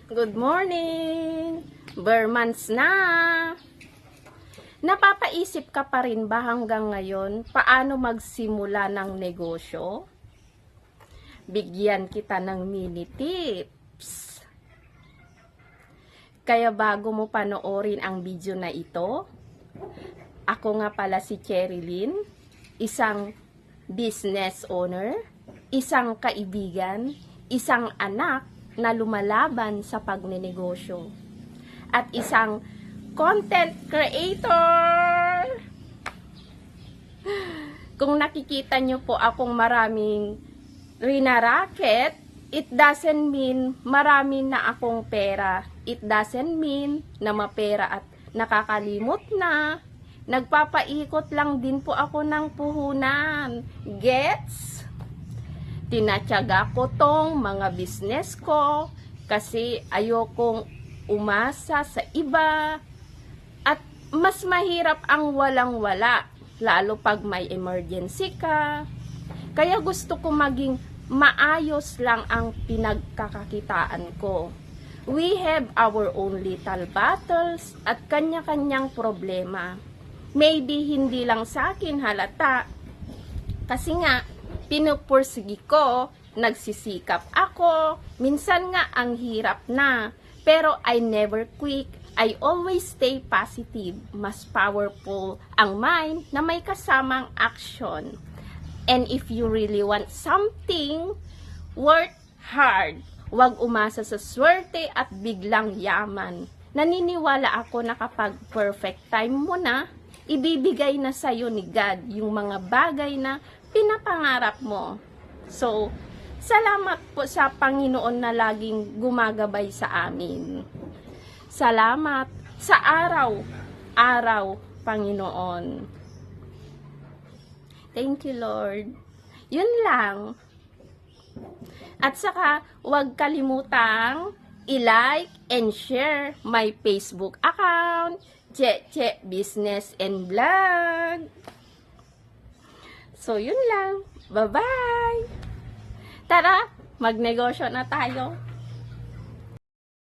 Good morning! Months na! Napapaisip ka pa rin ba hanggang ngayon paano magsimula ng negosyo? Bigyan kita ng mini tips. Kaya bago mo panoorin ang video na ito, ako nga pala si Cherilyn, isang business owner, isang kaibigan, isang anak na lumalaban sa pagnenegosyo, at isang content creator. Kung nakikita nyo po akong maraming rinaraket, it doesn't mean marami na akong pera. It doesn't mean na mapera at nakakalimot na. Nagpapaikot lang din po ako ng puhunan. Gets? Tinatyaga ko tong mga business ko kasi ayokong umasa sa iba at mas mahirap ang walang-wala lalo pag may emergency ka. Kaya gusto ko maging maayos lang ang pinagkakakitaan ko. We have our own little battles at kanya-kanyang problema. Maybe hindi lang sa akin halata kasi nga pinupursigi ko, nagsisikap ako, minsan nga ang hirap na, pero I never quit, I always stay positive. Mas powerful ang mind na may kasamang action. And if you really want something, work hard. Huwag umasa sa swerte at biglang yaman. Naniniwala ako na kapag perfect time mo na, ibibigay na sa'yo ni God yung mga bagay na pinapangarap mo. So, salamat po sa Panginoon na laging gumagabay sa amin. Salamat sa araw-araw, Panginoon. Thank you, Lord. Yun lang. At saka, huwag kalimutang i-like and share my Facebook account, Cheche Business and Vlog. So, yun lang. Bye-bye! Tara, magnegosyo na tayo.